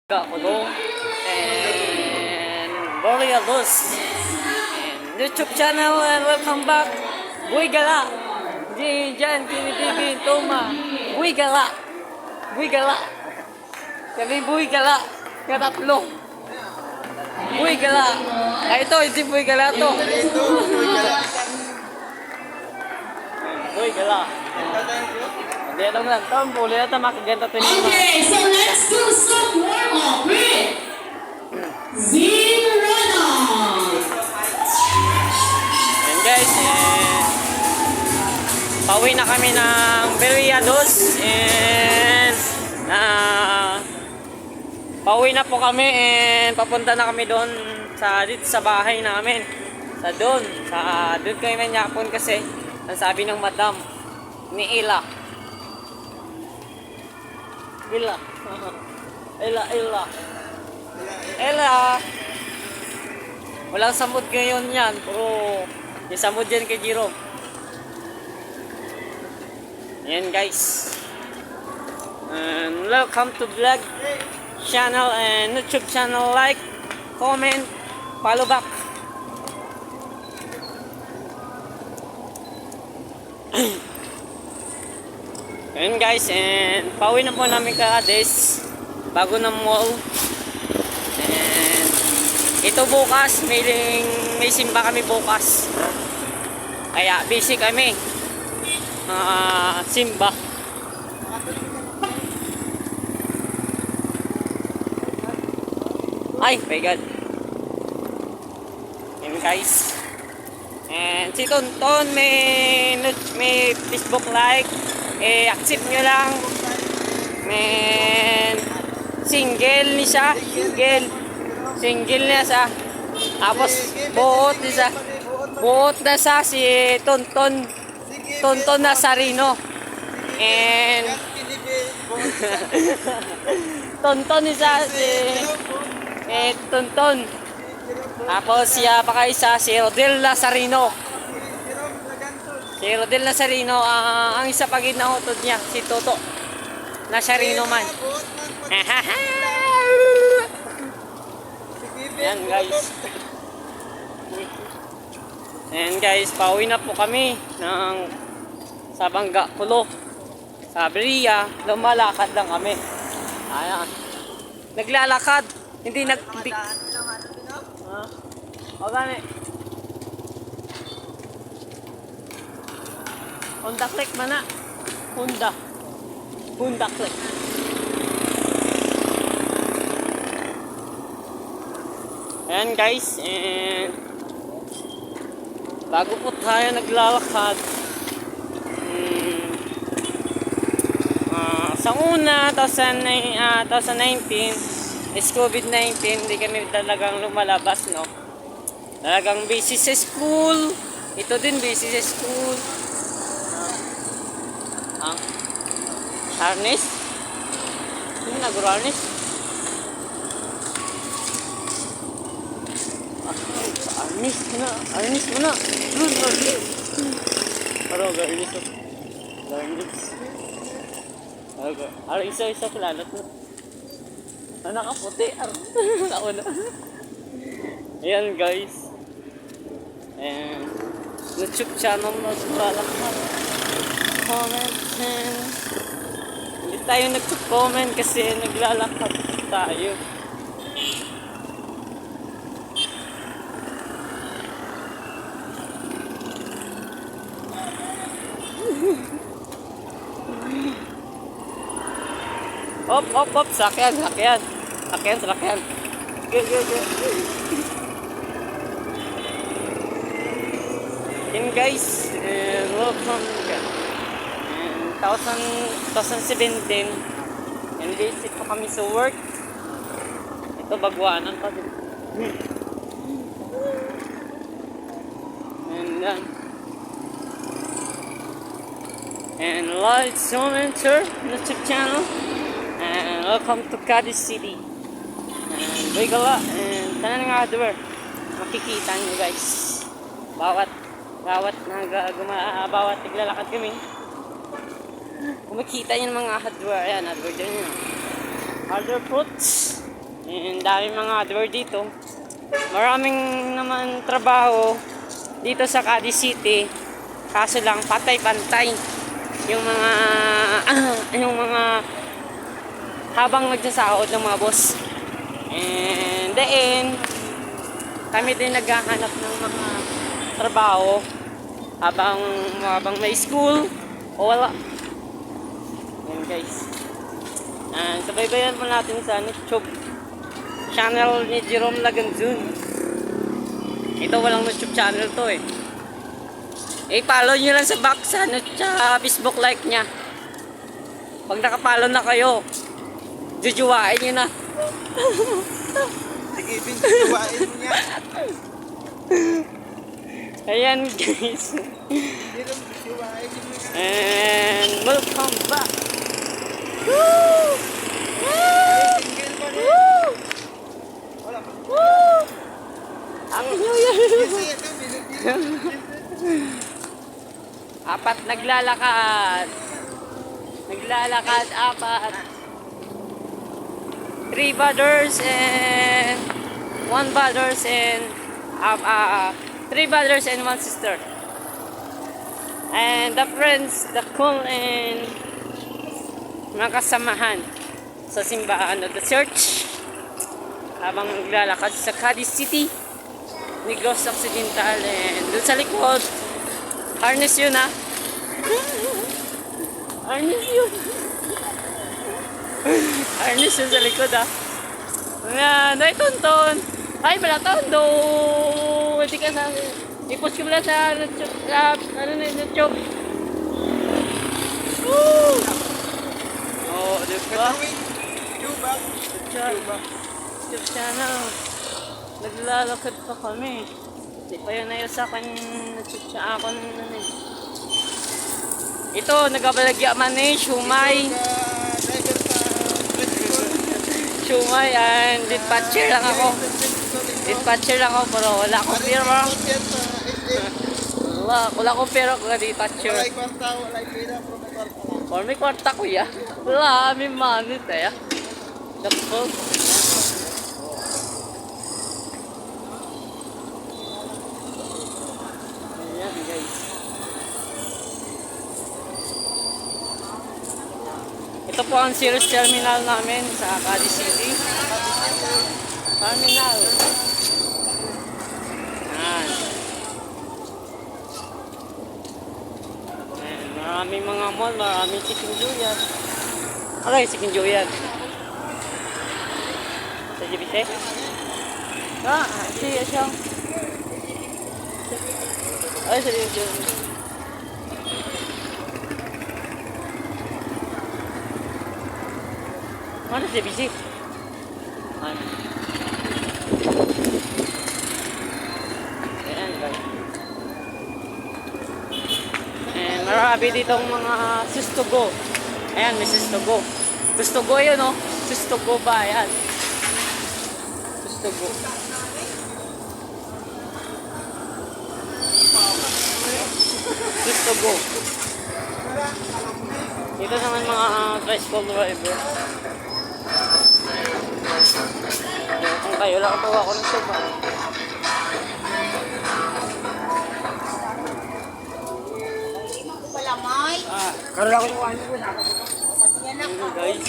Kulong and Boreal Bus and YouTube channel, and welcome back Buhay Gala Jan TV Toma Buhay Gala kami Buhay Gala katatlo Buhay Gala ito hindi Buhay Gala to Buhay Gala hindi lang lang ito boleh na ito makaganda ito. Okay, so let's do some warm-up with Zirana. And guys, pauwi na kami ng Beriados and pauwi na po kami and papunta na kami doon dito sa bahay namin. Doon kami manyapon kasi ang sabi ng madam ni Ila. Walang samod ngayon yan, pero yung samod yan kay Jiro. Yan guys. And welcome to vlog channel and YouTube channel. Like, comment, follow back. Ayan guys, and pauwi na po namin ka-Ades bago ng mall. And ito bukas, may simba kami bukas. Kaya busy kami. Simba. Ay, my God. Ayan guys. And si Tonton may Facebook like. Accept nyo lang. Single niya siya. Tapos buot na siya si Tonton Nazarino. And Tonton niya si Tonton. Tapos siya pa isa si Rodel Nazarino. Si Rodel Nazarino, ang isa pag inahutod niya, si Toto Nazarino man. Yan guys. Yan guys, pauwi na po kami sa Bangga Pulo. Sa Beria, lumalakad lang kami. Ayan. Naglalakad, hindi o gani. Honda Click mana? Honda Click. Ayan guys, and bago po tayo naglalakad sa una 2019 is COVID-19, hindi kami talagang lumalabas, no? Talagang busy sa school. Ito din busy sa school. Harness? Hindi nag-harness? Harness mo na. Parang garnis o. Garnis. Isa kilalat mo. Nakaputi. Nauna. Ayan guys. And YouTube channel na sulalakad. Comment and hindi tayo nag-comment kasi naglalakad tayo. Op, sakyan. Go. And guys, welcome again. 2017 and visit po kami sa work. Ito bagwanan pa din. And like, comment, share YouTube channel, and welcome to Cadiz City and Buhay Gala and tanan nga hardware. Makikita nyo guys bawat naglalakad kami. Kung makita nyo ng mga hardware, ayan, hardware dyan yun. Hardware fruits. And dami mga hardware dito. Maraming naman trabaho dito sa Cadiz City. Kaso lang patay-pantay yung mga yung mga habang nagsasahod ng mga boss. And then kami din naghahanap ng mga trabaho habang may school o wala. Yan guys. And sabaybayan mo natin sa YouTube channel ni Jerome Laganzun. Ito walang YouTube channel to eh. Follow nyo lang sa back sa Facebook like nya. Pag nakapollow na kayo, jujuwain nyo na. Sige, jujuwain mo niya. Ayan guys. Jujuwain mo niya. And welcome back. Woo! Woo! Woo! Happy New Year! Apat naglalakad. Naglalakad apat. 3 brothers and 1 brothers and 3 brothers and 1 sister. And the friends, the cool and mga kasamahan sa simbahan of the church habang naglalakad sa Cadiz City, Negros Occidental. And doon sa likod, harness yun ha. Harness yun. Harness yun sa likod ha. Ayan, ay tonton. Ay, pala tondo. Hindi ka sa... I-post ko pala sa ano na YouTube. Woo! Oh, di ba? YouTube channel. Naglalakad pa kami. Hindi pa yun na sa akin YouTube channel. Ito, nagabalagya man eh, shumay. Shumay, and dispatcher lang ako. Dispatcher lang ako, pero wala akong pera. Wala akong pera kung dispatcher. Walay kwarta, walay pera, pero may kwarta lang. Or may kwarta ko ya. Wala, may money tayo. Kapag. Ayan guys. Ito po ang Cirrus Terminal namin sa Cadiz City. Terminal. Yan. Ayan, maraming mga mall, maraming chicken joyat. Okay, chicken joyat. Sa Jibite? Siya siya. Ay, sa Jibite. Mana si Bisi? Ano? Ayan guys. And marami ditong mga sustugo. Ayan, may sustugo. Sustugo yun oh. Sustugo ba? Ayan. Sustugo. Sustugo. Dito naman mga tricycle driver. Kung kayo lang ito ako ng soba. Karoon ako ng ano ko na. Ano guys?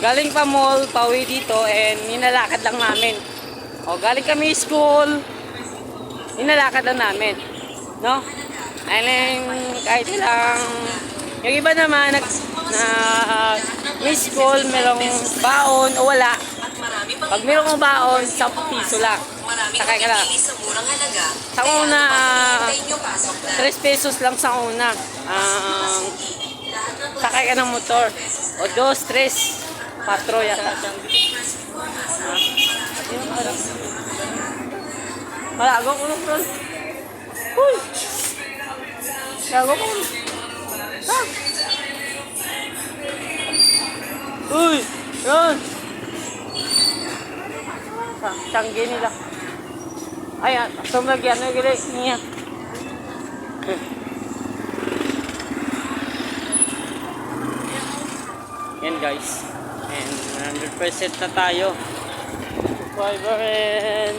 Galing pa mall, pauwi dito, and ninalakad lang namin. O, galing kami school, ninalakad lang namin. No? And kahit lang, yung iba naman, may school, merong baon o wala. Pag merong baon, 10 piso lang. Sakay ka lang. Sa una, 3 pesos lang sa una. Sakay ka ng motor. O 2, 3, 4 yata. Malago ko ng front. Uy! Malago ko. Uy! Yan! Tanggi nila. Ayan, sumagyan na gila niya. Yan guys. And 100% na tayo. Subscriber and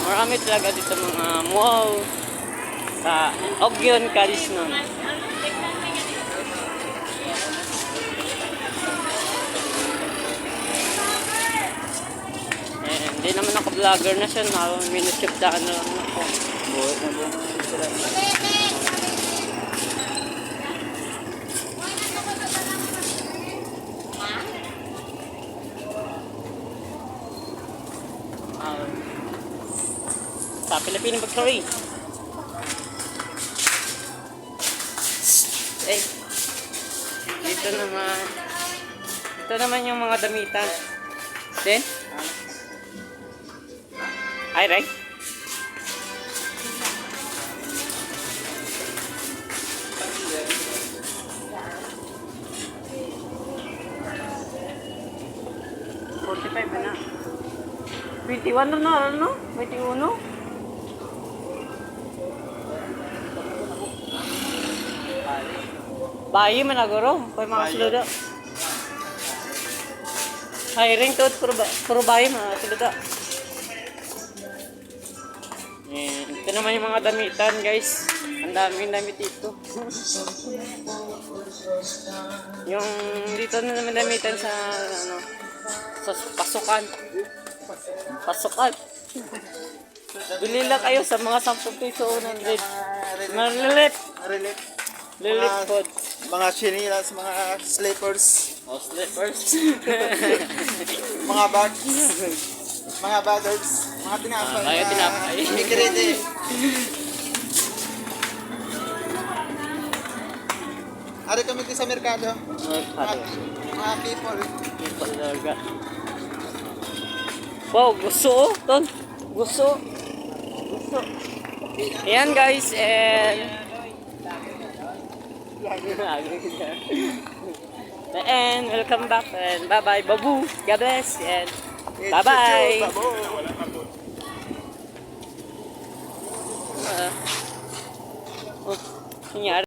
marami talaga dito mga mall sa Ogyon, Carisnon. And hindi naman ako vlogger na siya. Minutubdaan na lang ako. Buhay na buhay sila. Sa Pilipino Factory. Eh, dito naman yung mga damitan. Then, ay, right? na. 21 na, ano? 21? Bayi man aguro, kay mga suluda. Hiring to puro bayi mga suluda. Ito naman yung mga damitan, guys. Ang daming damit dito. Yung dito na naman damitan sa ano, sa pasukan. Pasukan. Bili lang kayo sa mga 10 piso ng red. Malilip. Lilip po. Mga chinilas, mga slippers, Oh, slippers. mga bags, mga buzzards, mga tinapay. Mga tinapay. Security. Ari kami dito sa merkado. Mga people. People talaga. Wow, gusto oh, Ton. Gusto. Ayan guys, and welcome back and bye-bye, babu. God bless and bye-bye. Oh, nangyari.